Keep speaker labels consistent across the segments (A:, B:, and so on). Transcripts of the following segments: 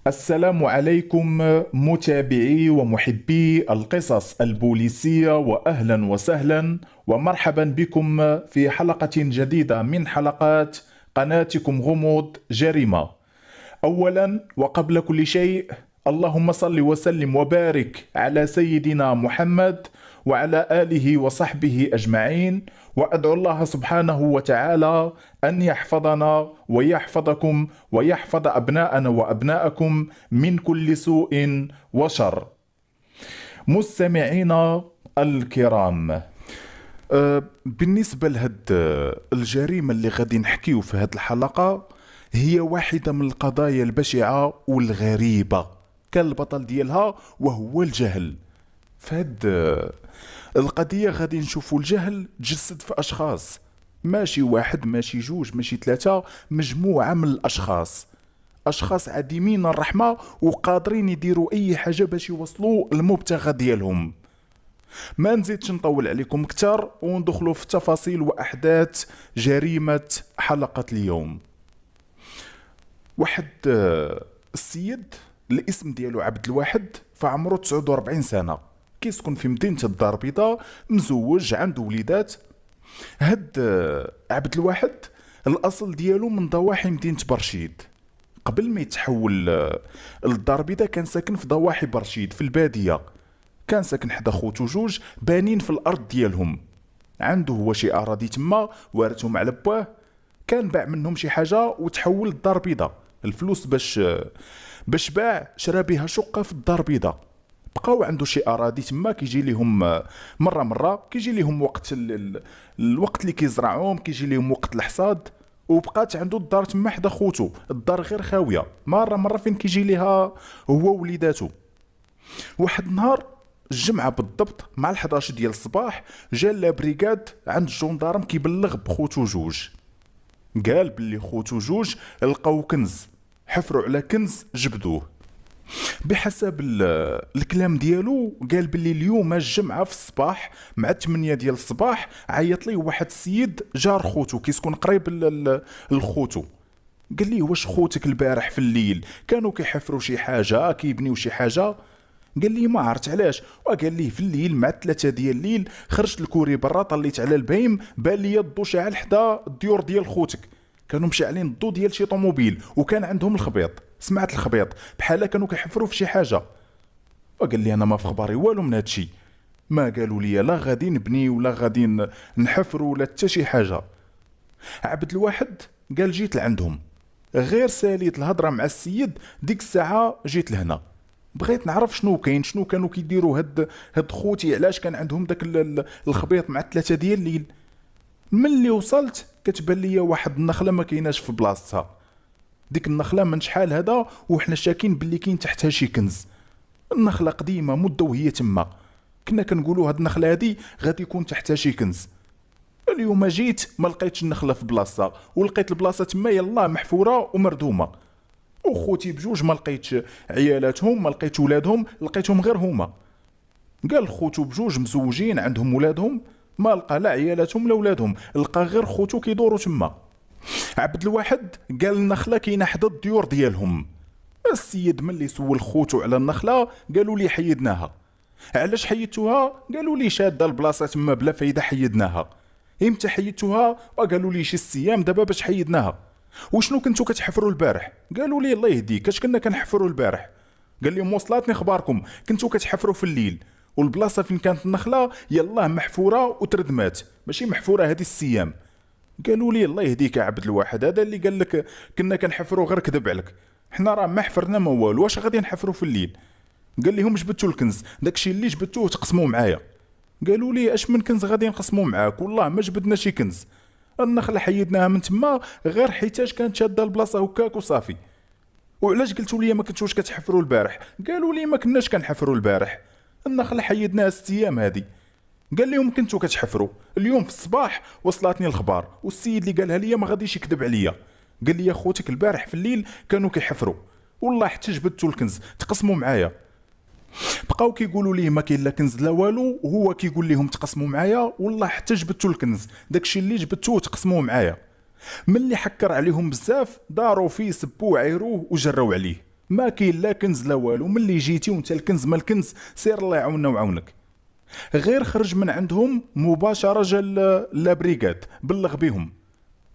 A: السلام عليكم متابعي ومحبي القصص البوليسية، وأهلا وسهلا ومرحبا بكم في حلقة جديدة من حلقات قناتكم غموض جريمة. أولا وقبل كل شيء، اللهم صل وسلم وبارك على سيدنا محمد وعلى آله وصحبه أجمعين، وأدعو الله سبحانه وتعالى أن يحفظنا ويحفظكم ويحفظ أبناءنا وأبناءكم من كل سوء وشر. مستمعينا الكرام، بالنسبة لهاد الجريمة اللي غادي نحكيو في هاد الحلقة، هي واحدة من القضايا البشعة والغريبة. كان البطل ديالها وهو الجهل. فهاد القضية غادي نشوفوا الجهل تجسد في أشخاص، ماشي واحد، ماشي جوج، ماشي ثلاثة، مجموعة من الأشخاص. أشخاص عديمين الرحمة وقادرين يديروا أي حاجة باش يوصلوا المبتغى ديالهم. ما نزيدش نطول عليكم كتر وندخلوا في تفاصيل وأحداث جريمة حلقة اليوم. واحد السيد الاسم ديالو عبد الواحد، فعمره 49 سنة، كيسكن في مدينة الدار البيضاء، مزوج، عنده وليدات. هاد عبد الواحد الأصل ديالو من ضواحي مدينة برشيد. قبل ما يتحول للدار البيضاء كان ساكن في ضواحي برشيد في البادية. كان ساكن حدا خوتو جوج بانين في الأرض ديالهم. عنده هو شي أراضي تما وارثهم على باه، كان باع منهم شي حاجة وتحول للدار البيضاء. الفلوس باش باع شرا بها شقة في الدار البيضاء. بقاو عنده شي اراضي تما، كيجي لهم مره كيجي لهم وقت الوقت اللي كيزرعوهم، كيجي لهم وقت الحصاد. وبقات عنده الدار تما حدا خوتو، الدار غير خاويه، مره فين كيجي ليها هو وليداتو. واحد النهار الجمعه بالضبط مع 11 ديال الصباح، جا لا بريغاد عند الجندارم كيبلغ بخوتو جوج. قال باللي خوتو جوج لقاو كنز، حفروا على كنز جبدوه. بحسب الكلام ديالو قال باللي اليوم الجمعة في الصباح مع 8 ديال الصباح عيط ليه واحد السيد جار خوتو كيسكن قريب لخوتو. قال لي واش خوتك البارح في الليل كانوا كيحفروا شي حاجة كيبنيو شي حاجة؟ قال لي ما عرفت علاش. وقال لي في الليل مع 3 ديال الليل خرجت الكوري برا، طليت على البايم، بان لي الضو شاعل حدا الديور ديال خوتك، كانوا مشعلين الضو ديال شي طوموبيل وكان عندهم الخبيط. سمعت الخبيط بحال كانوا كيحفروا في شي حاجه. وقال لي انا ما في خباري والو من هادشي، ما قالوا لي لا غادي نبني ولا غادي نحفر ولا حتى شي حاجه. عبد الواحد قال جيت لعندهم، غير ساليت الهضره مع السيد ديك الساعه جيت لهنا، بغيت نعرف شنو كاين، شنو كانوا كيديروا هاد خوتي، علاش كان عندهم داك الخبيط مع 3 ديال الليل. ملي وصلت كتبان ليا واحد النخله ما كايناش في بلاصتها. ديك النخله من شحال هذا وحنا شاكين باللي كاين تحتها شي كنز. النخله قديمه مده وهي تما، كنا كنقولوا هاد النخله هادي غادي يكون تحتها شي كنز. اليوم جيت ما لقيتش النخله في بلاصتها، ولقيت البلاصه تما يلا محفوره ومردومه. وخوتي بجوج ما لقيتش عيالاتهم، ما لقيتش ولادهم، لقيتهم غير هما. قال خوتو بجوج مزوجين عندهم ولادهم، ما لقى لا عيالاتهم لا ولادهم، لقى غير خوتو كيدوروا تما. عبد الواحد قال النخله كاينه حدا الديور ديالهم. السيد ملي سول خوتو على النخله قالوا لي حيدناها. علاش حيدتوها؟ قالوا لي شاده البلاصه تما بلا فايده حيدناها. امتى حيدتوها؟ وقالوا لي شي ايام دابا باش حيدناها. وشنو كنتو كتحفروا البارح؟ قالوا لي الله يهديك اش كنا كنحفروا البارح. قال لهم وصلاتني خباركم كنتو كتحفروا في الليل، والبلاصه فين كانت النخله يلاه محفوره وتردمات، ماشي محفوره هذه السيام. قالوا لي الله يهديك يا عبد الواحد، هذا اللي قال لك كنا كنحفروا غير كذب عليك، حنا راه ما حفرنا ما والو، واش غادي نحفروا في الليل؟ قال لهم جبدتوا الكنز، داكشي اللي جبدتوه تقسموا معايا. قالوا لي اش من كنز غادي نقسموا معاك؟ والله ما جبدنا شي كنز، النخله حيدناها من تما غير حيتاش كانت شاده البلاصه هكاك وصافي. وعلاش قلتوا لي ما كنتوش كتحفروا البارح؟ قالوا لي ما كناش كنحفروا البارح، النخله حيدناها 6 ايام هذه. قال لهم كنتو كتحفروا اليوم في الصباح، وصلتني الخبار، والسيد اللي قالها لي ما غاديش يكذب عليا. قال لي خوتك البارح في الليل كانوا كيحفروا، والله حتى جبدتوا الكنز تقسموا معايا. بقاو كيقولوا ليه ما كاين لا كنز لا والو، وهو كيقول لهم تقسموا معايا، والله حتى جبدتوا الكنز، داكشي اللي جبدتوه تقسموا معايا. ملي حكر عليهم بزاف داروا فيه سبوه عيروه وجراو عليه. ما كاين لا كنز لا والو، ملي جيتي وانت الكنز ما الكنز، سير الله يعاوننا ويعاونك. غير خرج من عندهم مباشره جا لابريغاد بلغ بهم.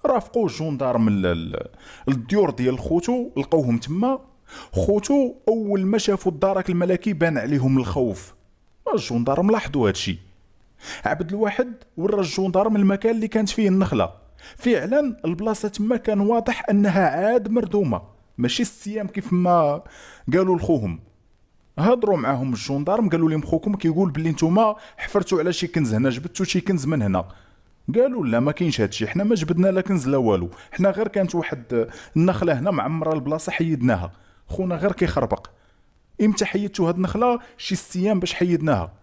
A: رافقوا الجندارم الديور ديال خوتو، لقوهم تما. خوتو اول ما شافوا الدرك الملكي بان عليهم الخوف. الجندارم لاحظوا هادشي. عبد الواحد ورا الجندارم المكان اللي كانت فيه النخله. فعلا البلاصه تما كان واضح انها عاد مردومه، ماشي السيام كيف ما قالوا لخوهم. هضروا معاهم الجندارم، قالوا لهم خوكم كيقول بلي نتوما حفرتوا على شي كنز هنا، جبتوا شي كنز من هنا. قالوا لا ما كاينش هادشي، حنا ما جبدنا لا كنز لا والو، حنا غير كانت واحد النخله هنا معمره البلاصه حيدناها، خونا غير كيخربق. امتى حيدتوا هاد النخله؟ شي السيام باش حيدناها.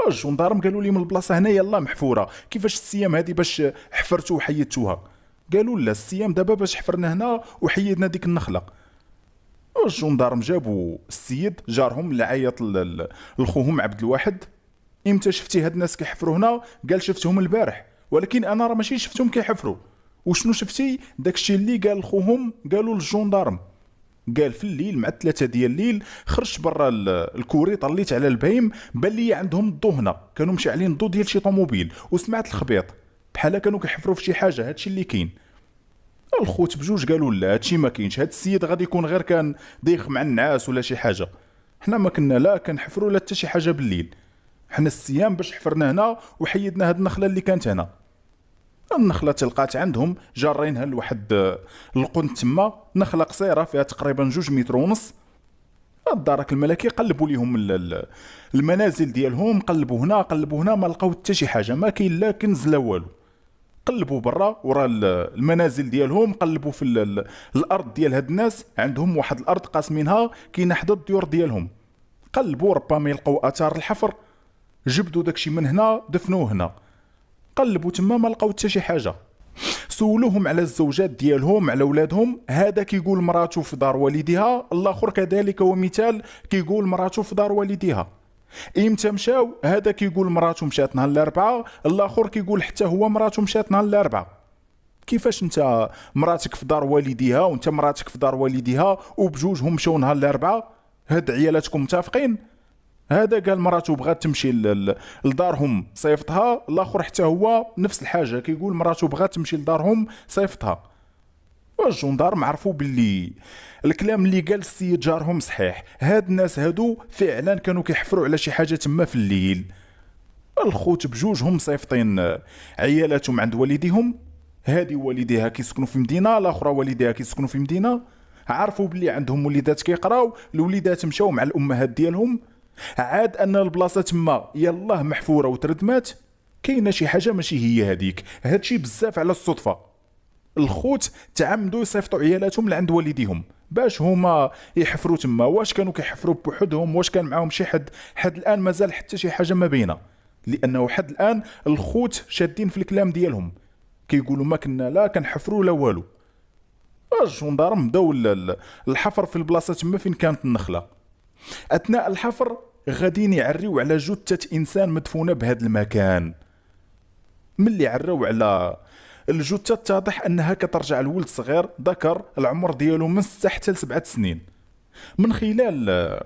A: الجندارم قالوا لي من البلاصه هنا يلا محفوره، كيفاش السيام هادي باش حفرتوا وحيدتوها؟ قالوا لا السيام دابا باش حفرنا هنا وحيدنا ديك النخله. الجندارم جابوا السيد جارهم اللي عيط لخوهم عبد الواحد. امتى شفتي هاد الناس كيحفروا هنا؟ قال شفتهم البارح، ولكن انا راه ماشي شفتهم كيحفروا. وشنو شفتي؟ داكشي اللي قال لخوهم قالوا للجندارم. قال في الليل مع 3 ديال الليل خرجت برا الكوري، طليت على البهيم، بان لي عندهم الضو هنا، كانوا مشعلين الضو ديال شي طوموبيل، وسمعت الخبيط بحال كانوا كيحفروا في شي حاجه. هادشي اللي كاين. الخوت بجوج قالوا لا هادشي ما كاينش، هاد السيد غادي يكون غير كان ضيق مع النعاس ولا شي حاجه، حنا ما كنا لا كنحفروا لا حتى شي حاجه بالليل، حنا السيام باش حفرنا هنا وحيدنا هاد النخله اللي كانت هنا. النخله تلقات عندهم جارينها لواحد القن تما، نخله قصيره فيها تقريبا 2 متر ونص. الدرك الملكي قلبوا ليهم المنازل ديالهم، قلبوا هنا قلبوا هنا، ما لقاو حتى شي حاجه، ما كاين لا كنز لا والو. قلبوا برا ورا المنازل ديالهم، قلبوا في الارض ديال هاد الناس، عندهم واحد الارض قاسمينها كاينه حدا الديور ديالهم. قلبوا ربما يلقوا اثار الحفر، جبدوا داكشي من هنا دفنوه هنا. قلبوا تما ما لقاو حتى شي حاجه. سولوهم على الزوجات ديالهم، على اولادهم، هذا كيقول مراته في دار والديها، الاخر كذلك ومثال كيقول مراته في دار والديها. امتى مشاو؟ هذا كيقول مراته مشات نهار الاربعاء، الاخر كيقول حتى هو مراته مشات نهار الاربعاء. كيفاش انت مراتك في دار والديها وانت مراتك في دار والديها وبجوجهم مشاو نهار الاربعاء؟ هاد عيالاتكم متفقين؟ هذا قال مراته بغات تمشي لدارهم صيفطها، الاخر حتى هو نفس الحاجه كيقول مراته بغات تمشي لدارهم صيفطها. والجندارم عرفوا باللي الكلام اللي قال السيد جارهم صحيح، هاد الناس هادو فعلا كانوا كيحفروا على شي حاجه تما في الليل. الخوت بجوجهم صيفطين عيالاتهم عند والديهم، هادي والديها كيسكنوا في مدينه، الاخرى والديها كيسكنوا في مدينه. عرفوا باللي عندهم وليدات كيقراو، الوليدات مشاو مع الامهات ديالهم. عاد ان البلاصه تما يلاه محفوره وتردمات، كاينه شي حاجه ماشي هي هذيك، هادشي بزاف على الصدفه. الخوت تعمدوا يصيفطوا عيالاتهم لعند والديهم باش هما يحفروا تما. واش كانوا كيحفروا بوحدهم؟ واش كان معاهم شي حد الان مازال حتى شي حاجه ما بينه، لانه حد الان الخوت شادين في الكلام ديالهم، كيقولوا ما كنا لا كنحفروا لا والو. الجندارم بداو الحفر في البلاصه تما فين كانت النخله. اثناء الحفر غاديين يعريو على جثه انسان مدفونه بهذا المكان. ملي عراو على الجثه اتضح انها كترجع لولد صغير ذكر، العمر ديالو من 6 حتى ل 7 سنين. من خلال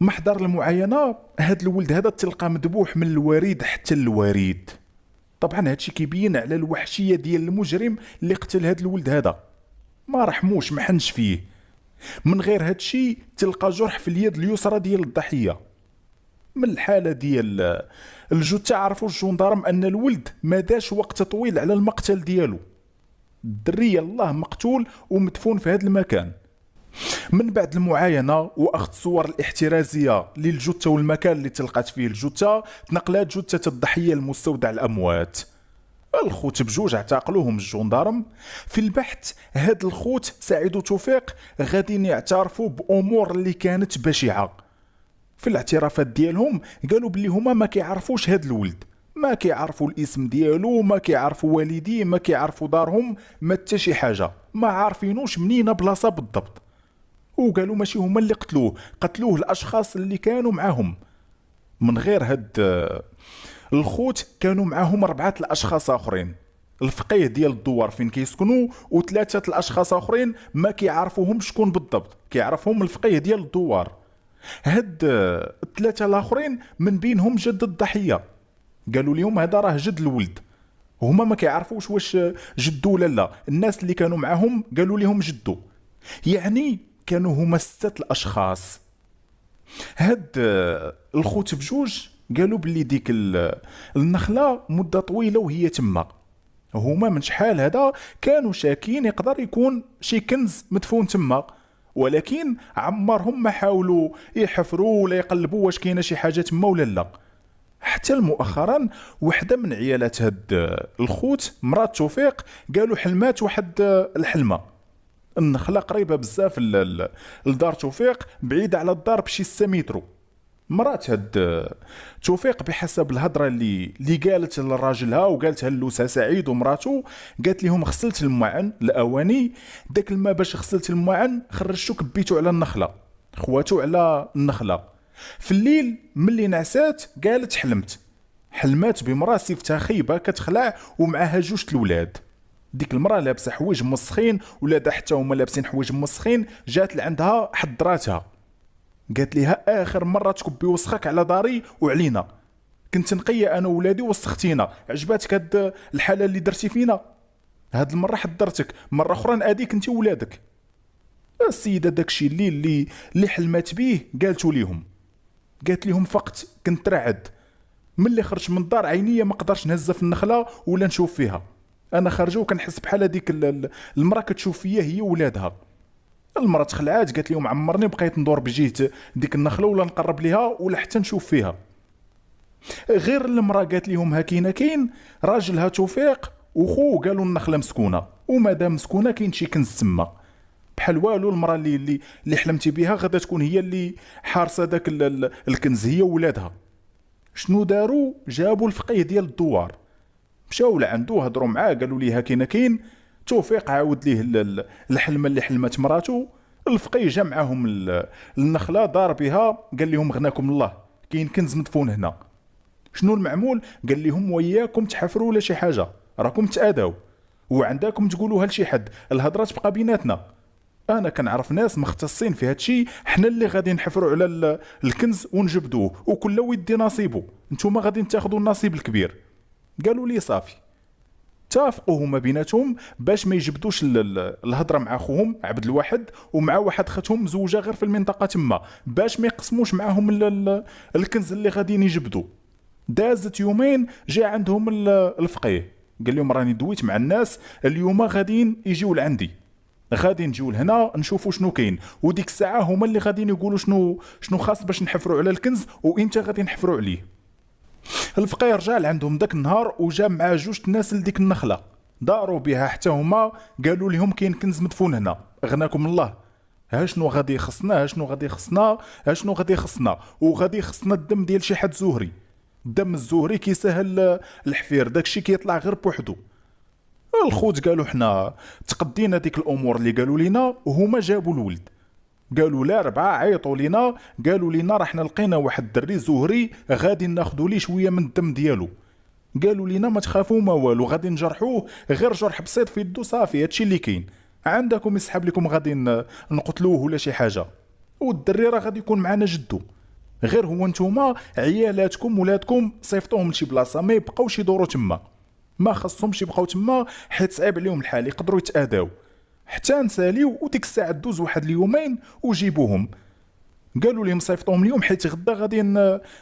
A: محضر المعاينه هذا الولد هذا تلقى مذبوح من الوريد حتى الوريد. طبعا هادشي كيبين على الوحشيه ديال المجرم اللي قتل هذا الولد هذا، ما رحموش ما حنش فيه. من غير هادشي تلقى جرح في اليد اليسرى ديال الضحيه. من الحاله ديال الجثه عرفوا الجندارم ان الولد ما داش وقت طويل على المقتل ديالو، الدري يلاه مقتول ومدفون في هذا المكان. من بعد المعاينه واخذ صور الاحترازيه للجثه والمكان اللي تلقات فيه الجثه، تنقلات جثه الضحيه لمستودع الاموات. الخوت بجوج اعتقلوهم الجندارم. في البحث هاد الخوت سعيد وتوفيق غاديين يعترفوا بامور اللي كانت بشعه. في الاعترافات ديالهم قالوا بلي هما ما كيعرفوش هاد الولد، ما كيعرفوا الاسم ديالو، ما كيعرفوا والديه، ما كيعرفوا دارهم، ما حتى شي حاجه، ما عارفينوش منين بلاصه بالضبط. وقالوا ماشي هما اللي قتلوه الاشخاص اللي كانوا معاهم. من غير هاد الخوت كانوا معاهم 4 الاشخاص اخرين. الفقيه ديال الدوار فين كيسكنوا، وثلاثه الاشخاص اخرين ما كيعرفوهم شكون بالضبط، كيعرفهم الفقيه ديال الدوار. هاد الثلاثه الاخرين من بينهم جد الضحيه، قالوا لهم هذا راه جد الولد. هما ما كيعرفوش واش جدو ولا لا، الناس اللي كانوا معاهم قالوا لهم جدو. يعني كانوا هما 6 الاشخاص. هاد الخوت بجوج قالوا باللي ديك النخله مده طويله وهي تما. هما من شحال هذا كانوا شاكين يقدر يكون شي كنز مدفون تما، ولكن عمرهم ما حاولوا يحفروا ولا يقلبوا واش كاينه شي حاجه تما ولا لا. حتى مؤخرا وحده من عيالات هاد الخوت مرات توفيق قالوا حلمات واحد الحلمه. النخله قريبه بزاف لدار توفيق، بعيده على الدار بشي 6 متر. مرات هاد توفيق بحسب الهضره اللي قالت لراجلها وقالتها لوسا سعيد ومراته، قالت لهم غسلت المعن الاواني، داك الماء باش غسلت المعن خرجتو كبيتو على النخله، خواتو على النخله. في الليل ملي نعسات قالت حلمات بمراه سيفتها خيبه كتخلع ومعها 2 الولاد. ديك المراه لابسه حوايج مسخين، ولادها حتى هما لابسين حوايج مسخين، جات لعندها حضراتها قالت ليها اخر مره تكبي وسخك على داري وعلينا، كنت نقيه انا وولادي وسختينا، عجباتك هاد الحاله اللي درتي فينا، هاد المره حضرتك، مره اخرى ناديك انت وولادك. السيده داكشي اللي حلمات بيه قالت لهم فقت كنت رعد، ملي خرجت من الدار عينيا ما قدرش نهزها في النخله ولا نشوف فيها، انا خارجه وكنحس بحال هذيك المراه كتشوف فيا هي وولادها. المراه تخلعات قالت لهم عمرني بقيت ندور بجهه ديك النخله ولا نقرب ليها ولا حتى نشوف فيها. غير المراه قالت لهم ها كاين راجلها توفيق وخو قالوا النخله مسكونه، ومادام مسكونه كاين شي كنز تما بحال والو. المراه اللي حلمتي بها غادا تكون هي اللي حارسه داك الكنز هي وولادها. شنو داروا؟ جابوا الفقيه ديال الدوار، مشاو لعندو هضروا معاه قالوا ليه كاين. توفيق عاود ليه الحلمه اللي حلمت مراته. الفقيه جا معاهم النخله دار بها، قال لهم غناكم الله كاين كنز مدفون هنا. شنو المعمول؟ قال لهم وياكم تحفروا ولا شي حاجه، راكم تاداو وعندكم تقولوها لشي حد، الهضره تبقى بيناتنا. انا كنعرف ناس مختصين في هادشي، حنا اللي غادي نحفروا على الكنز ونجبدوه، وكل ودي نصيبه، نتوما غادي تاخذوا النصيب الكبير. قالوا لي صافي. اتفقوا هما بيناتهم باش ما يجبدوش الهضره مع خوهم عبد الواحد ومع واحد خاتهم مزوجه غير في المنطقه تما، باش ما يقسموش معاهم الكنز اللي غاديين يجبدوا. دازت يومين جا عندهم الفقيه قال لهم راني دويت مع الناس، اليوم غاديين يجيو لعندي، غادي نجيو لهنا نشوفوا شنو كاين، وديك الساعه هما اللي غاديين يقولوا شنو خاص باش نحفروا على الكنز وانت غادي نحفروا عليه. الفقيه رجع لعندهم داك النهار وجا مع 2 الناس لديك النخله، داروا بها حتى هما، قالوا لهم كاين كنز مدفون هنا، غناكم الله. ها شنو غادي خصنا وغادي خصنا الدم ديال شي حد زهري. الدم الزهري كيسهل الحفير، داكشي كيطلع غير بوحدو. الخوت قالوا حنا تقدينا ديك الامور اللي قالوا لينا، وهما جابوا الولد. قالوا لا 4 عيطوا لينا قالوا لينا راه حنا لقينا واحد الدري زهري غادي ناخذوا ليه شويه من الدم ديالو. قالوا لينا ما تخافوا ما والو، غادي نجرحوه غير جرح بسيط في يدو صافي، هادشي اللي كاين، عندكم يسحب لكم غادي نقتلوه ولا شي حاجه، والدري راه غادي يكون معنا جدو، غير هو نتوما عيالاتكم ولادكم صيفطوهم لشي بلاصه ما يبقاوش يدوروا تما، ما خصهمش يبقاو تما حيت صعيب عليهم الحال، يقدروا يتاداو حتى نساليو، وديك الساعه دوز واحد اليومين وجيبوهم. قالوا لهم صيفطوهم اليوم حيت غدا غادي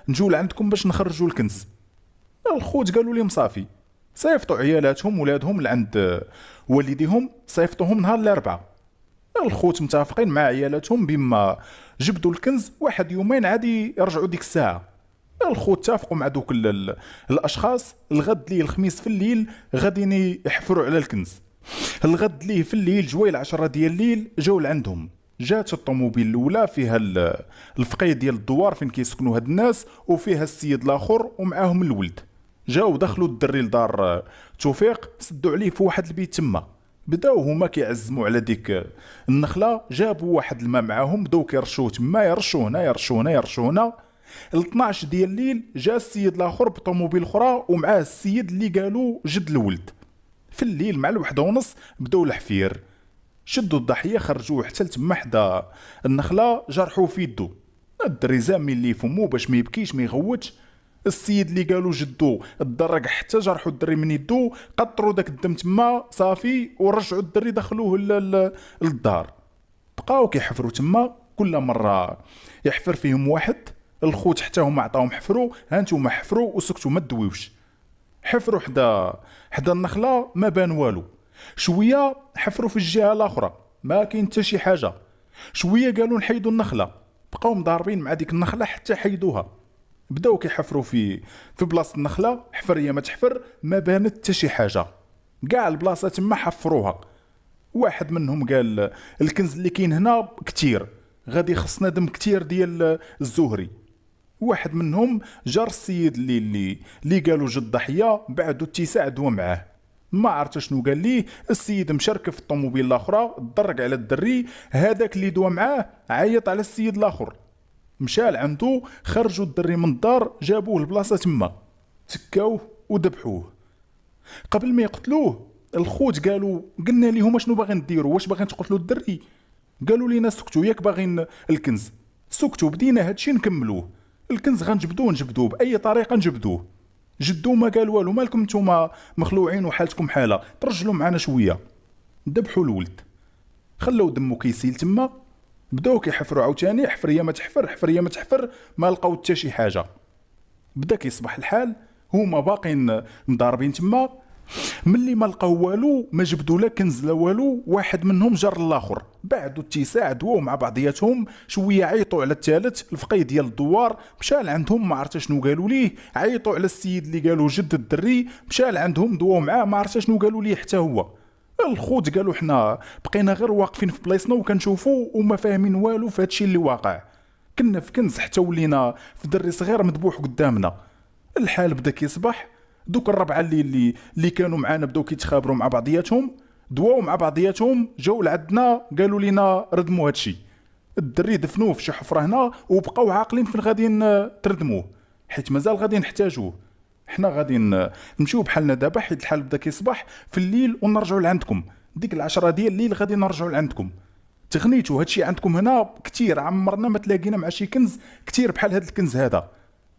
A: نجيو لعندكم باش نخرجوا الكنز. الخوت قالوا لهم صافي، صيفطوا عيالاتهم ولادهم لعند والديهم، صيفطوهم نهار الاربعاء. الخوت متفقين مع عيالاتهم بما جبدوا الكنز واحد يومين عادي يرجعوا ديك الساعه. الخوت اتفقوا مع دوك الاشخاص الغد ليه الخميس في الليل غادي يحفروا على الكنز. الغد ليه في الليل جويل 10 ديال الليل جاو لعندهم، جات الطوموبيل الاولى فيها الفقيه ديال الدوار فين كيسكنوا هاد الناس، وفيها السيد الاخر ومعاهم الولد. جاو دخلوا الدري لدار توفيق، سدوا عليه في واحد البيت تما، بداو هما كيعزموا على ديك النخله، جابوا واحد الماء معاهم بداو كيرشوه تما، يرشوا هنا. ل 12 ديال الليل جا السيد الاخر بطوموبيل اخرى ومعاه السيد اللي قالوا جد الولد. في الليل مع 1:30 بداو الحفير، شدوا الضحيه خرجوه حتى لتما حدا النخله، جرحوه في يدو. الدري زامي اللي فمو باش ما يبكيش ما يغوتش. السيد اللي قالوا جدو الدرق حتى جرحوا الدري من يدو، قطروا داك الدم تما صافي ورجعوا الدري دخلوه للدار. بقاو كيحفروا تما، كل مره يحفر فيهم واحد. الخوت حتى هما عطاهم حفروا، ها نتوما حفروا وسكتوا ما تدويوش. حفروا حدا النخله ما بان والو. شويه حفروا في الجهه الاخرى ما كاين حتى شي حاجه. شويه قالوا نحيدوا النخله، بقاو مضاربين مع ديك النخله حتى حيدوها. بداو كيحفروا في بلاصه النخله، حفر يا ما تحفر ما بانت حتى شي حاجه. كاع البلاصه تما حفروها. واحد منهم قال الكنز اللي كاين هنا كتير، غادي خصنا دم كتير ديال الزهري. واحد منهم جار السيد اللي قالوا جد ضحيه، بعدو اتساع دوا معاه. ما عرفت شنو قال ليه. السيد مشارك في الطوموبيل الاخرى، ضرق على الدري. هذاك اللي دوا معاه عيط على السيد الاخر، مشى لعندو، خرجوا الدري من الدار، جابوه البلاصه تما، تكاوه وذبحوه. قبل ما يقتلوه الخوت قلنا ليهم شنو باغيين ديروا، واش باغيين تقتلوا الدري؟ قالوا لينا سكتوا، ياك باغيين الكنز سكتوا، بدينا هادشي نكملوه. الكنز نجبدوه باي طريقه نجبدوه. جدو ما قال والو، مالكم نتوما مخلوعين وحالتكم حاله، ترجلوا معنا شويه. ذبحوا الولد، خلوا دمو كيسيل تما. بداو كيحفروا عاوتاني، حفر يا ما تحفر، حفر يا ما تحفر، ما لقاو حتى شي حاجه. بدا كيصبح الحال، هما باقين مضاربين تما. ملي ما لقاو والو، ما جبدوا لا كنز لا والو، واحد منهم جر الاخر، بعدو اتساع دواو مع بعضياتهم. شويه عيطوا على الثالث، الفقي ديال الدوار مشى لعندهم، ما عرفت شنو قالوا ليه. عيطوا على السيد اللي قالوا جد الدري، مشى لعندهم دواو معاه، ما عرفت شنو قالوا ليه حتى هو. الخوت قالوا حنا بقينا غير واقفين في بلايصنا وكنشوفوا وما فاهمين والو في هادشي اللي واقع. كنا في كنز حتى ولينا في دري صغير مذبوح قدامنا. الحال بدا كيصبح. دوك الربعه اللي كانوا معانا بداو كيتخابروا مع بعضياتهم، دواو مع بعضياتهم، جاو لعندنا قالوا لنا ردموا هادشي. الدري دفنوه في شي حفره هنا، وبقاو عاقلين فين غادي تردموه، حيت مازال غادي نحتاجوه. حنا غادي نمشيو بحالنا دابا، حيت الحال بدا كيصبح في الليل ونرجعوا لعندكم. ديك 10 ديال الليل غادي نرجعوا لعندكم. تغنيتو هادشي عندكم هنا كتير، عمرنا ما تلاقينا مع شي كنز كتير بحال هاد الكنز هذا.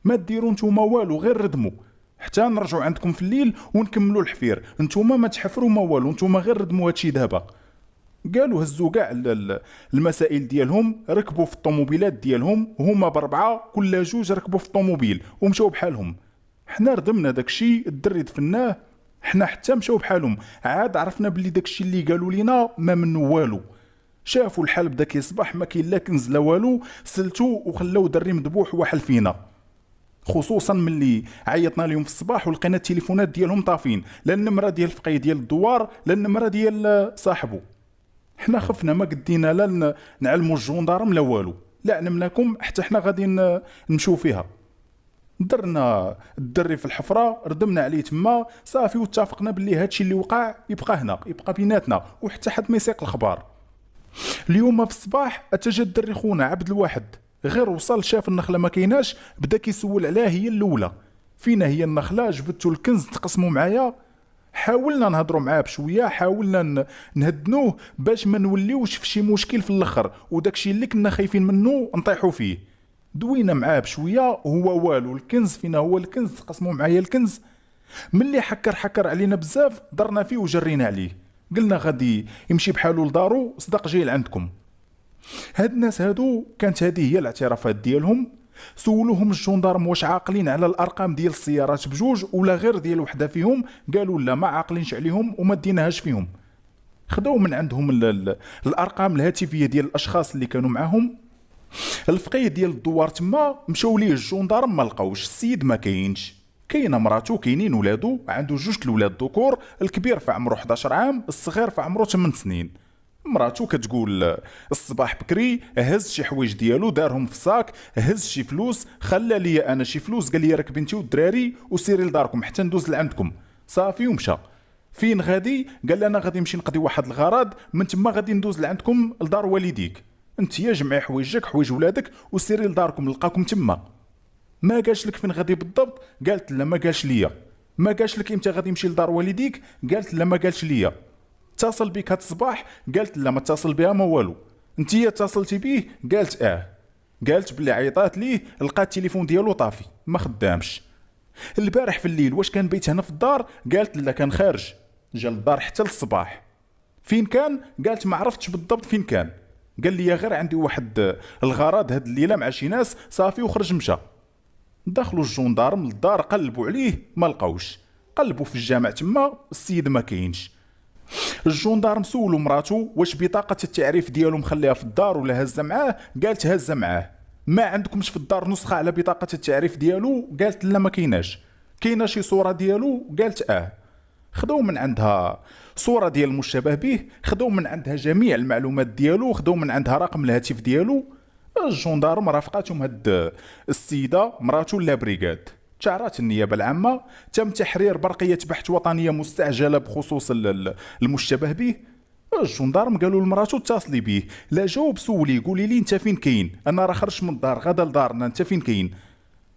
A: ما ديروا نتوما والو، غير ردموا حتى نرجعوا عندكم في الليل ونكملوا الحفير. نتوما ما تحفروا ما والو، نتوما غير ردموا هادشي دابا. قالوا هزوا كاع المسائل ديالهم، ركبوا في الطوموبيلات ديالهم، هما بربعه كل جوج ركبوا في الطوموبيل ومشاو بحالهم. حنا ردمنا داكشي، الدري دفناه، حنا حتى مشاو بحالهم. عاد عرفنا بلي داكشي اللي قالوا لينا ما منه والو. شافوا الحال بدا كيصبح، ما كاين لا كنز لا والو، سلتو وخلاو دري مذبوح وحل فينا. خصوصا ملي عيطنا لهم في الصباح ولقينا التليفونات ديالهم طافين، لا النمره ديال الفقيه ديال الدوار لا النمره ديال صاحبه. حنا خفنا، ما قدينا لا نعلموا الجندارم لا والو، لا علمناكم حتى حنا غادي نمشيو فيها. درنا الدري في الحفره، ردمنا عليه تما صافي، واتفقنا باللي هادشي اللي وقع يبقى هنا، يبقى بيناتنا، وحتى حد ما يسيق الخبار. اليوم في الصباح اتجا الدري خونا عبد الواحد، غير وصل شاف النخله ما كايناش، بدا كيسول عليها هي الاولى، فينا هي النخله، جبدتو الكنز تقسموا معايا. حاولنا نهضروا معاه بشويه، حاولنا نهدنوه باش ما نوليوش في شي مشكل في الاخر، وداكشي اللي كنا خايفين منه نطيحوا فيه. دوينا معاه بشويه، هو والو، الكنز فينا هو الكنز، تقسموا معايا الكنز. ملي حكر علينا بزاف، درنا فيه وجرينا عليه، قلنا غادي يمشي بحالو لدارو، صدق جاي لعندكم. هاد الناس هادو كانت هذه هي الاعترافات ديالهم. سولوهم الجندارم واش عاقلين على الارقام ديال السيارات بجوج ولا غير ديال وحده فيهم، قالوا لا ما عاقلينش عليهم وما ديناهاش فيهم. خداو من عندهم الارقام الهاتفيه ديال الاشخاص اللي كانوا معاهم. الفقيه ديال الدوار تما مشاو ليه الجندارم، ما لقاوش السيد، ما كاينش. كاينه مراتو، كاينين ولادو، عنده جوج الولاد ذكور، الكبير في عمره 11 عام، الصغير في عمره 8 سنين. مراتو كتقول الصباح بكري هز شي حوايج ديالو، دارهم في صاك، هز شي فلوس، خلى لي انا شي فلوس، قال لي راك بنتي والدراري وسيري لداركم حتى ندوز لعندكم، صافي ومشى. فين غادي؟ قال لي انا غادي نمشي نقضي واحد الغرض، من تما غادي ندوز لعندكم لدار والديك، انت يا جمعي حوايجك حوايج ولادك وسيري لداركم، نلقاكم تما. ما قالش لك فين غادي بالضبط؟ قالت لا ما قالش ليا. ما قالش لك امتى غادي يمشي لدار والديك؟ قالت لا ما قالش ليا. اتصل بك هاد الصباح؟ قالت لا ما اتصل بها ما والو. انتيا اتصلتي بيه؟ قالت قالت بلي عيطات ليه لقات التليفون ديالو طافي ما خدامش. البارح في الليل واش كان بيت هنا في الدار؟ قالت لا كان خارج، جا للدار حتى للصباح. فين كان؟ قالت ما عرفتش بالضبط فين كان، قال لي غير عندي واحد الغرض هاد الليله مع شي ناس صافي وخرج مشى. دخلوا الجندارم للدار قلبوا عليه ما لقاوش، قلبوا في الجامع تما السيد ما كاينش. الجندارم سولوا مراتو واش بطاقه التعريف ديالو مخليها في الدار ولا هازه معاه؟ قالت هازه معاه. ما عندكمش في الدار نسخه على بطاقه التعريف ديالو؟ قالت لا ما كايناش. كاينه شي صوره ديالو؟ قالت خداو من عندها صوره ديال المشتبه به، خداو من عندها جميع المعلومات ديالو، خداو من عندها رقم الهاتف ديالو. الجندارم رافقاتهم هاد السيده مراتو لا بريغاد. تشعرات النيابه العامه تم تحرير برقيه بحث وطنيه مستعجله بخصوص المشتبه به. الجندارم قالوا لمراتو اتصلي بيه، لا جاوب سولي قولي لي انت فين كاين، انا راه خرجت من الدار غدا لدارنا، انت فين كاين؟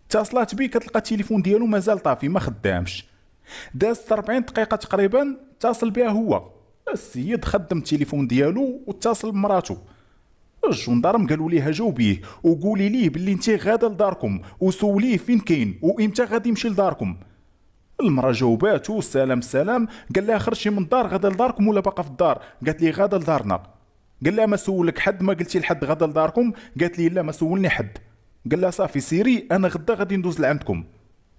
A: اتصلات بيه كتلقى التليفون ديالو مازال طافي ما خدامش. دازت 40 دقيقه تقريبا اتصل بها هو. السيد خدم التليفون ديالو واتصل بمراتو. الجندارم قالوا ليها جاوبيه وقولي ليه باللي انت غادا لداركم وسوليه فين كاين وامتى غادي يمشي لداركم. المراه جاوباتو سلام سلام، قال لها خرجتي من الدار غادا لداركم ولا باقا في الدار؟ قالت لي غادا لدارنا. قال لها ما سولك حد؟ ما قلتي لحد غادا لداركم؟ قالت لي لا ما سولني حد. قال لها صافي سيري انا غدا غادي ندوز لعندكم.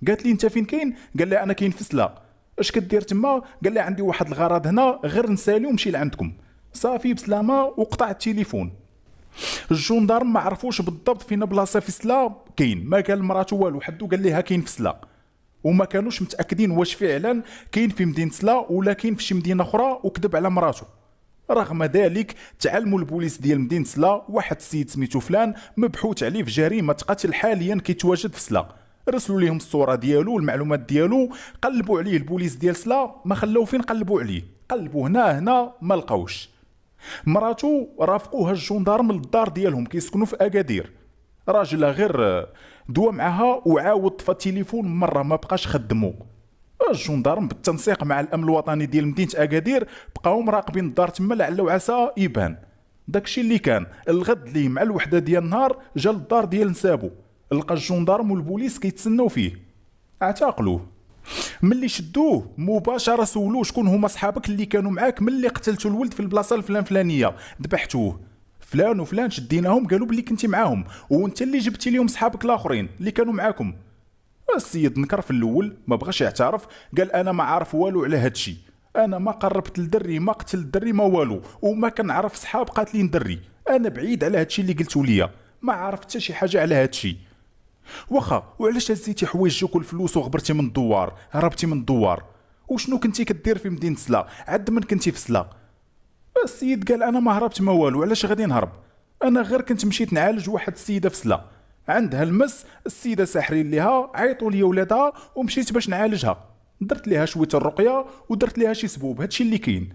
A: قالت لي انت فين كاين؟ قال لها انا كاين في سلا. اش كدير تما؟ قال لها عندي واحد الغرض هنا غير نسالي ونمشي لعندكم. صافي بسلامه وقطع التليفون. الجندارم ما عرفوش بالضبط فين بلاصه في سلا كاين، ما قال لمراتو والو، حدو قال ليها كاين في سلا، وما كانوش متاكدين واش فعلا كاين في مدينه سلا ولا كاين في شي مدينه اخرى، وكذب على مراتو. رغم ذلك تعلموا البوليس ديال مدينه سلا واحد السيد سميتو فلان مبحوث عليه في جريمه قتل حاليا كيتواجد في سلا. رسلوا ليهم الصوره ديالو والمعلومات ديالو، قلبوا عليه البوليس ديال سلا ما خلاو فين قلبوا عليه، قلبوا هنا ما لقاوش. مراتو رافقوها الجندارم للدار ديالهم كيسكنوا في اكادير. راجلها غير دوا معها وعاود طفى التليفون مره ما بقاش خدمو. الجندارم بالتنسيق مع الامن الوطني ديال مدينه اكادير بقاو مراقبين الدار تما لعل وعسى يبان. داكشي اللي كان الغد ليه مع الوحده ديال النهار جا للدار ديال نسابو، لقى الجندارم والبوليس كيتسناو فيه. اعتقلوه. ملي شدوه مباشره سولوه شكون هما صحابك اللي كانوا معاك ملي قتلتوا الولد في البلاصه الفلانيه؟ ذبحتوه فلان وفلان، شديناهم قالوا بلي كنتي معاهم وانت اللي جبتي ليهم صحابك الاخرين اللي كانوا معاكم. السيد نكر في الاول ما بغاش يعترف، قال انا ما عارف والو على هادشي، انا ما قربت للدري ما قتل الدري ما والو، وما كنعرف صحاب قاتلين دري، انا بعيد على هادشي اللي قلتوا ليا، ما عرفت حتى شي حاجه على هادشي. واخا وعلاش هزيتي حوايجك والفلوس وغبرتي من الدوار، هربتي من الدوار؟ وشنو كنتي كدير في مدينه سلا؟ عد من كنتي في سلا؟ السيد قال انا ما هربت ما والو، علاش غادي نهرب؟ انا غير كنت مشيت نعالج واحد السيده في سلا، عندها المس، السيده ساحرين ليها، عيطوا لي ولادها ومشيت باش نعالجها، درت ليها شويه الرقيه ودرت ليها شي سبوب، هادشي اللي كاين.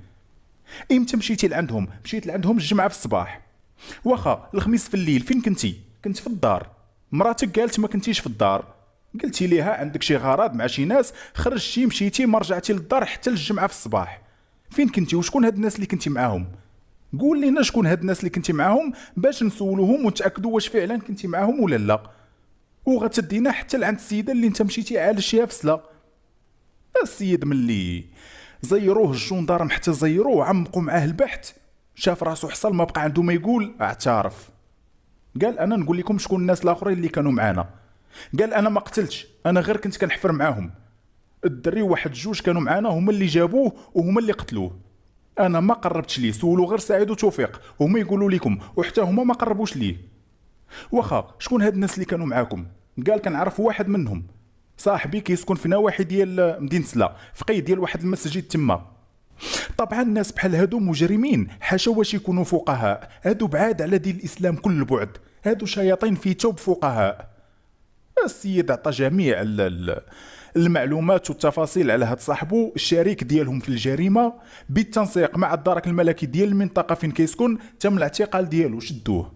A: امتى مشيتي لعندهم؟ مشيت لعندهم الجمعه في الصباح. واخا الخميس في الليل فين كنتي؟ كنت في الدار. مراتك قالت ما كنتيش في الدار، قلتي ليها عندك شي غرض مع شي ناس، خرجتي مشيتي ما رجعتي للدار حتى الجمعه في الصباح. فين كنتي وشكون هاد الناس اللي كنتي معاهم؟ قول لينا شكون هاد الناس اللي كنتي معاهم باش نسولوهم ونتاكدوا واش فعلا كنتي معاهم ولا لا، وغتدينا حتى لعند السيده اللي انت مشيتي عالجتيها في سلا. السيد ملي زيروه الجندارم حتى زيروه عمقوا معاه البحث، شاف راسو حصل ما بقى عنده ما يقول، اعترف. قال انا نقول لكم شكون الناس الاخرين اللي كانوا معانا. قال انا ما قتلتش، انا غير كنت كنحفر معاهم، الدري واحد جوج كانوا معانا هما اللي جابوه وهما اللي قتلوه، انا ما قربتش ليه، سولوا غير سعيد وتوفيق هما يقولوا لكم، وحتى هما ما قربوش ليه. واخا شكون هاد الناس اللي كانوا معاكم؟ قال كنعرف واحد منهم، صاحبي كيسكن في نواحي ديال مدينه سلا في قيد ديال واحد المسجد تما. طبعا الناس بحال هادو مجرمين، حاشا واش يكونوا فقهاء، هادو بعاد على دين الاسلام كل البعد، هادو شياطين في ثوب فقهاء. السيد عطى جميع المعلومات والتفاصيل على هاد صاحبو الشريك ديالهم في الجريمه، بالتنسيق مع الدرك الملكي ديال المنطقه فين كيسكن، تم الاعتقال ديالو، شدوه.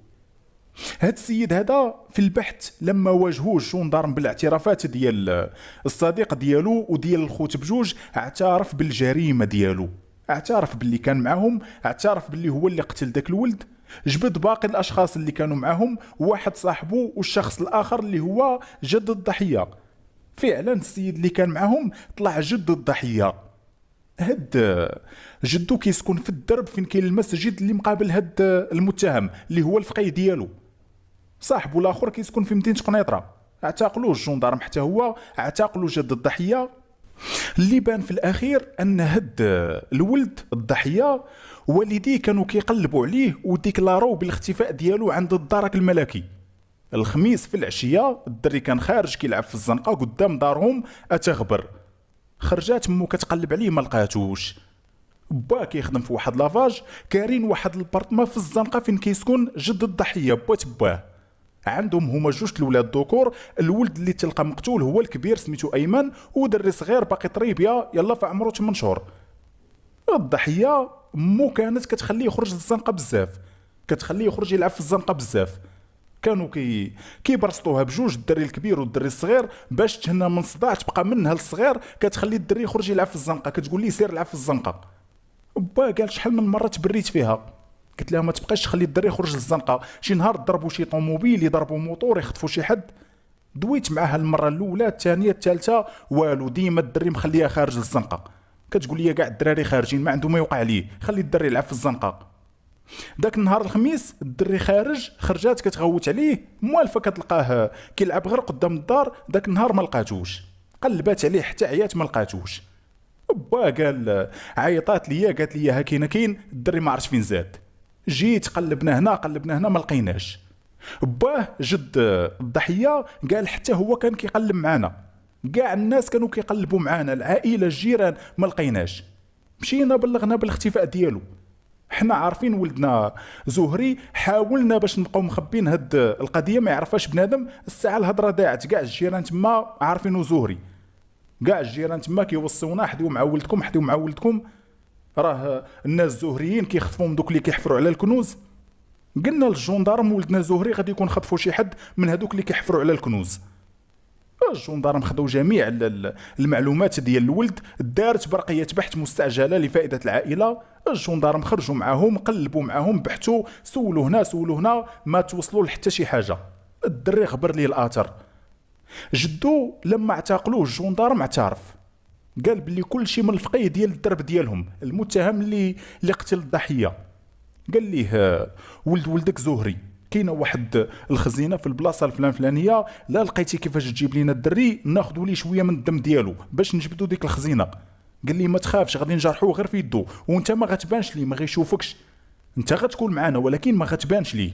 A: هاد السيد هذا في البحث لما واجهوه الجندارم بالاعترافات ديال الصديق ديالو وديال الخوت بجوج، اعترف بالجريمه ديالو، اعترف باللي كان معاهم، اعترف باللي هو اللي قتل داك الولد. جبد باقي الاشخاص اللي كانوا معاهم، واحد صاحبه والشخص الاخر اللي هو جد الضحيه. فعلا السيد اللي كان معاهم طلع جد الضحيه. هاد جدو كيسكن في الدرب فين كاين المسجد اللي مقابل هاد المتهم اللي هو الفقيه ديالو. صاحبو الاخر كيسكن في مدينه قنيطره، اعتقلوه الجندارم حتى هو، اعتقلوا جد الضحيه. اللي بان في الاخير ان هاد الولد الضحيه والديه كانوا كيقلبوا عليه وديكلاروا بالاختفاء ديالو عند الدرك الملكي. الخميس في العشيه الدري كان خارج كيلعب في الزنقه قدام دارهم، اتغبر. خرجات مو كتقلب عليه ما لقاتوش. با كيخدم في واحد لافاج كارين واحد البارتما في الزنقه فين كيسكن جد الضحيه با تباه. عندهم هما جوج الولاد ذكور، الولد اللي تلقى مقتول هو الكبير سميتو ايمن، ودري صغير باقي طريبيا يلا في عمرو 8 شهور. الضحيه مو كانت كتخليه يخرج للزنقه بزاف، كتخليه يخرج يلعب في الزنقه بزاف. كانوا كيبرسطوها بجوج، الدري الكبير والدري الصغير، باش تهنا من صداع تبقى منها الصغير كتخلي الدري يخرج يلعب في الزنقه، كتقول ليه سير العب في الزنقه. با قال شحال من مره تبريت فيها، قلت لها ما تبقاش تخلي الدري يخرج للزنقه، شي نهار ضربوا شي طوموبيل، يضربوا موطور، يخطفوا شي حد. دويت معاها المره الاولى الثانيه الثالثه والو، ديما الدري مخليها خارج للزنقه. كتقول لي كاع الدراري خارجين ما عنده ما يوقع عليه، خلي الدري يلعب في الزنقه. داك النهار الخميس الدري خارج، خرجات كتغوت عليه، موالفه كتلقاه كيلعب غير قدام الدار. داك النهار ما لقاتوش، قلبات عليه حتى عيات ما لقاتوش. با قال عيطات ليا قالت لي ها كاين الدري ما عرفش فين زاد. جيت قلبنا هنا ما لقيناش. باه جد الضحيه قال حتى هو كان كيقلب معانا، كاع الناس كانوا كيقلبوا معانا، العائله الجيران ما لقيناش. مشينا بلغنا بالاختفاء ديالو. حنا عارفين ولدنا زهري، حاولنا باش نبقاو مخبين هاد القضيه ما يعرفهاش بنادم. الساعه الهضره داعت، كاع الجيران تما عارفينو زهري، كاع الجيران تما كيوصونا حديو مع ولدكم، حديو مع ولدكم، راه الناس الزهريين كيخطفوا من دوك اللي كيحفروا على الكنوز. قلنا للجندارم ولدنا زهري غادي يكون خطفوا شي حد من هذوك اللي كيحفروا على الكنوز. الجندارم خدوا جميع المعلومات ديال الولد، دارت برقيه بحث مستعجله لفائده العائله. الجندارم خرجوا معاهم، قلبوا معاهم، بحثوا، سولوا هنا سولوا هنا، ما توصلوا لحتى شي حاجه. الدري خبر ليه الاثر. جدو لما اعتقلوه الجندارم اعترف، قال بلي كل شيء من الفقيه ديال الدرب ديالهم، المتهم اللي قتل الضحيه. قال ليه ولدك زهري كاينه واحد الخزينه في البلاصه الفلانيه، لا لقيتي كيفاش تجيب لينا الدري ناخذوا ليه شويه من الدم ديالو باش نجبدوا ديك الخزينه. قال لي ما تخافش غادي نجرحوه غير في يدو، وانت ما غتبانش ليه، ما غيشوفكش، انت غتكون معانا ولكن ما غتبانش ليه.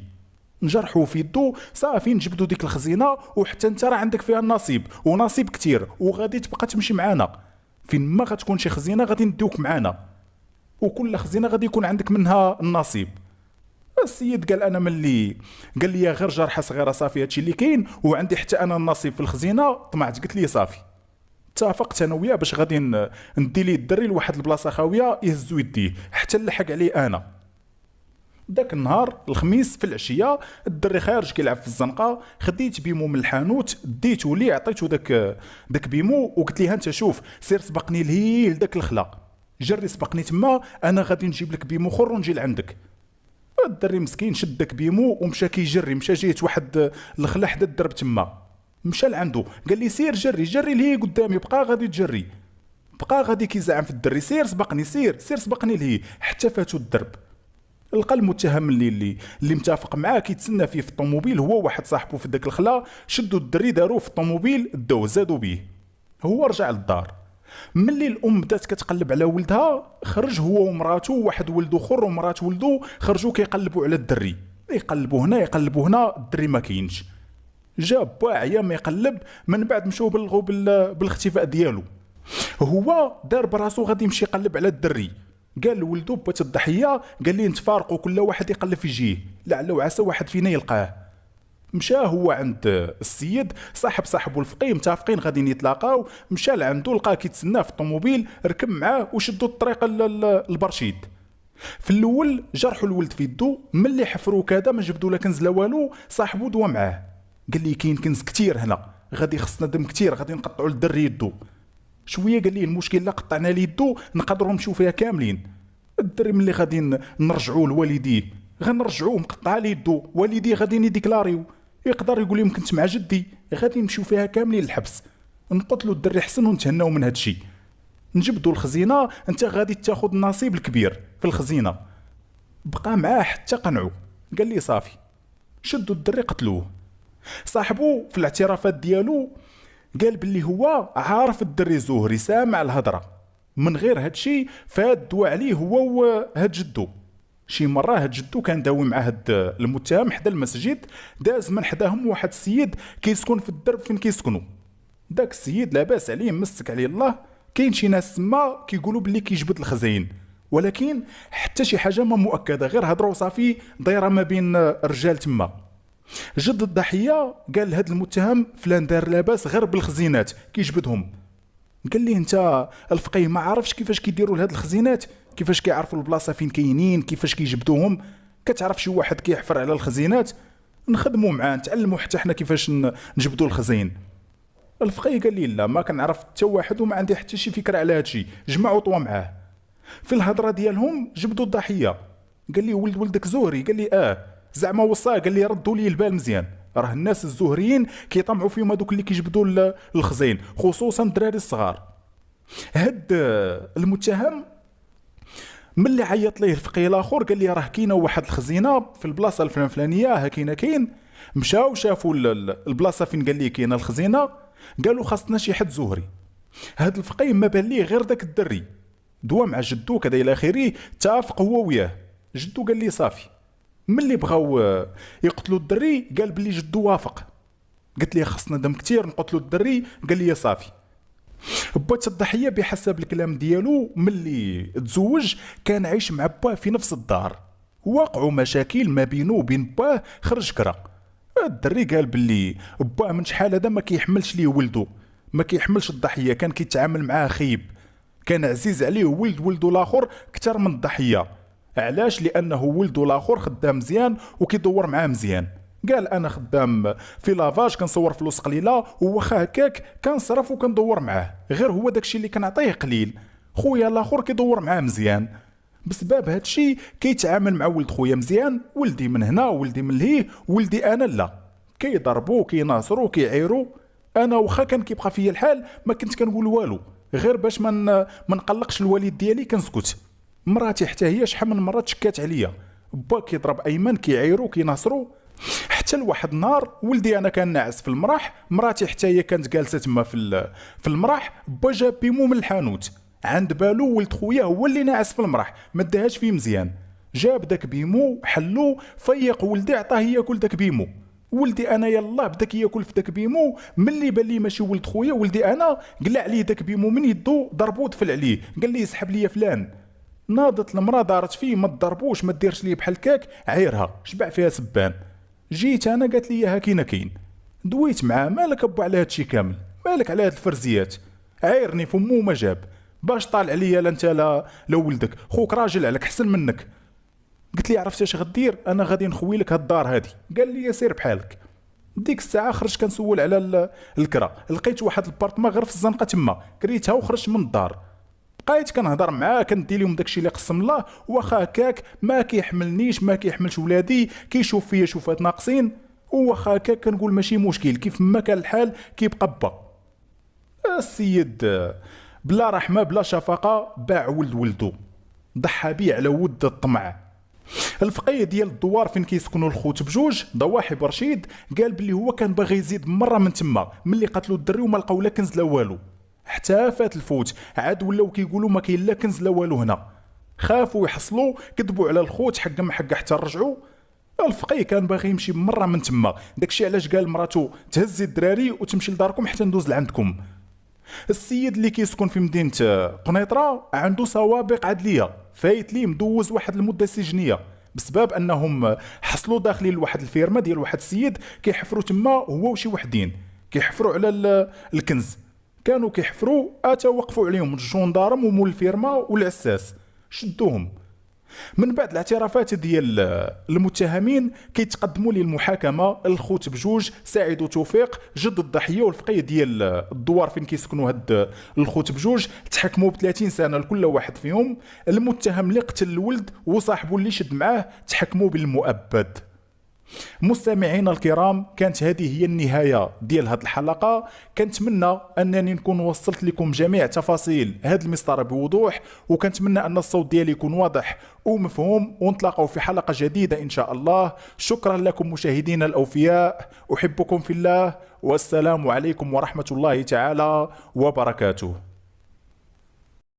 A: نجرحوه في يدو صافي، نجبدوا ديك الخزينه، وحتى انت راه عندك فيها النصيب ونصيب كتير، وغادي تبقى تمشي معانا فين ما غتكون شي خزينه غادي نديوك معانا، وكل خزينه غادي يكون عندك منها النصيب. السيد قال انا ملي قال لي غير جرحه صغيره صافي هادشي اللي كاين، وعندي حتى انا النصيب في الخزينه، طمعت قلت لي صافي. اتفقت انا وياه باش غادي ندي ليه الدري لواحد البلاصه خاويه يهزو يديه حتى نلحق عليه انا. داك النهار الخميس في العشيه الدري خارج كيلعب في الزنقه، خديت بيمو من الحانوت ديتو ليه، عطيتو داك بيمو وقلت ليه انت شوف سير سبقني لهي لداك الخلا، جري سبقني تما، انا غادي نجيب لك بيمو اخر ونجي لعندك. الدري مسكين شد داك بيمو ومشى كيجري، مشى جيت واحد الخلا حدا الدرب تما، مشى لعندو قال لي سير جري لهي قدامي، بقى غادي تجري، بقى غادي كيزعم في الدري سير سبقني سير سبقني لهي، حتى فاتو الدرب. لقى المتهم اللي متفق معاه كيتسنى فيه في الطوموبيل، هو واحد صاحبه في داك الخلا، شدوا الدري داروه في الطوموبيل، داو زادوا بيه، هو رجع للدار. ملي الام بدات كتقلب على ولدها، خرج هو ومراته واحد ولد اخر ومرات ولدو، خرجوا كيقلبوا على الدري، يقلبوا هنا الدري ما كاينش. جاب واعيه ما يقلب، من بعد مشاو بلغوا بالاختفاء ديالو. هو دار براسو غادي يمشي يقلب على الدري، قال لولدو بات الضحيه، قال لي نتفارقوا كل واحد يقلب في جهه لعل وعسى واحد فينا يلقاه. مشى هو عند السيد صاحبه الفقيه، متفقين غادي يتلاقاو، مشى لعندو لقاه كيتسناه في الطوموبيل، ركب معاه وشدوا الطريق للبرشيد. في الاول جرحوا الولد في يدو، ملي حفروا كذا ما جبدوا لا كنز لا والو، صاحبو دوا معاه قال لي كاين كنز كتير هنا، غادي خصنا دم كتير، غادي نقطعوا للدري يدو. شويه قال لي المشكل لا قطعنا ليه يدو نقدروا نمشيو فيها كاملين. الدري ملي غادي نرجعوه لوالديه غنرجعوه مقطعه ليه يدو، والديه غادي يديكلاريو، يقدر يقول لهم كنت مع جدي، غادي نمشيو فيها كاملين للحبس. نقتلوا الدري حسن ونتهناو من هادشي، نجبدوا الخزينه، انت غادي تاخذ النصيب الكبير في الخزينه. بقى معاه حتى قنعوا، قال لي صافي. شدوا الدري قتلوه. صاحبو في الاعترافات ديالو قال باللي هو عارف الدري زهري، سامع الهضره، من غير هادشي فاد دوا عليه هو وهاد جدو. شي مره هاد جدو كان داوي مع هاد المتهم حدا المسجد، داز من حداهم واحد السيد كيسكن في الدرب فين كيسكنوا. داك السيد لاباس عليه مسك عليه الله، كاين شي ناس تما كيقولوا باللي كيجبد الخزاين، ولكن حتى شي حاجه ما مؤكده، غير هضره وصافي دايره ما بين الرجال تما. جد الضحيه قال لهذا المتهم فلان دار لاباس غير بالخزينات كيجبدهم. قال لي انت الفقيه ما عارفش كيفاش كيديروا لهاد الخزينات، كيفاش كيعرفوا البلاصه فين كاينين، كيفاش كيجبدوهم. كتعرف شي واحد كيحفر على الخزينات، نخدموا معاه نتعلموا حتى حنا كيفاش نجبدوا الخزين. الفقيه قال لي لا، ما كنعرف حتى واحد وما عندي حتى شي فكره على هادشي. جمعوا طوا معاه في الهضره ديالهم، جبدوا الضحيه. قال لي ولدك زهري؟ قال لي زعما وصاه. قال لي ردوا لي البال مزيان، راه الناس الزهريين كيطمعوا فيهم هذوك اللي كيجبدوا الخزين، خصوصا الدراري الصغار. هاد المتهم ملي عيط ليه الفقيه الاخر قال لي راه كاينه واحد الخزينه في البلاصه الفلانيه، ها كاين. مشاو شافوا البلاصه فين قال لي كاينه الخزينه، قالوا خاصنا شي حد زهري. هاد الفقيه ما بان ليه غير داك الدري، دوا مع جدو كذا الى اخره، تافق هو وياه. جدو قال لي صافي. ملي بغاو يقتلوا الدري قال بلي جدو وافق. قلت لي خصنا دم كتير نقتلوا الدري، قال لي صافي. بات الضحيه بحسب الكلام ديالو ملي تزوج كان عايش مع باه في نفس الدار، وقعوا مشاكل ما بينه وبين باه، خرج كرا. الدري قال باللي باه من شحال هذا ما كيحملش ليه ولده، ما كيحملش الضحيه، كان كيتعامل معاه خيب، كان عزيز عليه ولده الاخر اكثر من الضحيه. علاش؟ لانه ولده الاخر خدام مزيان وكيدور معاه مزيان. قال انا خدام في لافاج كنصور فلوس قليله، وواخا هكاك كنصرف وكندور معاه، غير هو داكشي اللي كنعطيه قليل. خويا الاخر كيدور معاه مزيان، بسبب هادشي كيتعامل مع ولد خويا مزيان. ولدي من هنا ولدي من لهيه، ولدي انا لا، كيضربو كيناصرو كيعيرو. انا واخا كان كيبقى فيا الحال ما كنت كنقول والو، غير باش ما نقلقش الوالد ديالي كنسكت. مراتي حتى هي شحال من مره تشكات عليا، با كيضرب ايمن كيعيرو كيناصرو. حتى لواحد النهار ولدي انا كان ناعس في المراح، مراتي حتى هي كانت جالسه تما في المراح، با جاب بيمو من الحانوت، عند بالو ولد خويا هو اللي ناعس في المراح ما داهاش فيه مزيان، جاب داك بيمو حلو فيق ولدي عطاه ياكل داك بيمو. ولدي انا يلاه بدا ياكل في داك بيمو، ملي بان لي ماشي ولد خويا ولدي انا قلع عليه داك بيمو من يدو، ضربو دفل عليه، قال لي سحب لي فلان. ناضت المراه دارت فيه ما تضربوش ما ديرش ليه بحال كاك، عيرها شبع فيها سبان. جيت انا قالت لي ها كاين دويت معاه، مالك ابو على هادشي كامل، مالك على هاد الفرزيات، عايرني فمو ما جاب، باش طال عليا لا انت لا ولدك، خوك راجل عليك احسن منك. قلت لي عرفت اش غدير؟ انا غادي نخوي لك هاد الدار هادي. قال لي سير بحالك. ديك الساعه خرجت كنسول على الكرا، لقيت واحد البارتما غير في الزنقه تما، كريتها وخرجت من الدار. بقيت كنهضر معاه كندي لهم داكشي اللي قسم الله، واخا هكاك ما كيحملنيش ما كيحملش ولادي، كيشوف فيا شوفات ناقصين، واخا هكاك كنقول ماشي مشكل، كيف ما كان الحال كيبقى با. السيد بلا رحمه بلا شفقه باع ولدو، ضحى بيه على ود الطمع. الفقيه ديال الدوار فين كيسكنوا الخوت بجوج ضواحي برشيد قال بلي هو كان باغي يزيد مره من تما، ملي قتلوا الدري وما لقاو لا كنز لا والو، حتى فات الفوت عاد ولاو كيقولوا ما كاين لا كنز لا والو هنا. خافوا يحصلوا كذبوا على الخوت حق حتى رجعوا. الفقيه كان باغي يمشي مره من تما، داكشي علاش قال مراتو تهزي الدراري وتمشي لداركم حتى ندوز لعندكم. السيد اللي كيسكن في مدينه قنيطره عنده سوابق عدليه، فايت ليه مدوز واحد المده سجنيه بسبب انهم حصلوا داخلين لواحد الفيرما ديال واحد السيد كيحفروا تما هو وشي وحدين كيحفروا على الكنز. كانوا كيحفروا وقفوا عليهم الجندارم ومول الفيرما والعساس شدوهم. من بعد الاعترافات ديال المتهمين كيتقدموا للمحاكمه الخوت بجوج سعيد وتوفيق جد الضحيه والفقيه ديال الدوار فين كيسكنوا هاد الخوت بجوج، تحكموا ب 30 سنه لكل واحد فيهم. المتهم اللي قتل الولد وصاحبه اللي شد معاه تحكموا بالمؤبد. مستمعينا الكرام، كانت هذه هي النهاية ديال هذه الحلقة. كنتمنى أنني نكون وصلت لكم جميع تفاصيل هذا المسطرة بوضوح، وكنتمنى أن الصوت ديالي يكون واضح ومفهوم، ونتلاقوا في حلقة جديدة إن شاء الله. شكرا لكم مشاهدينا الأوفياء، أحبكم في الله، والسلام عليكم ورحمة الله تعالى وبركاته.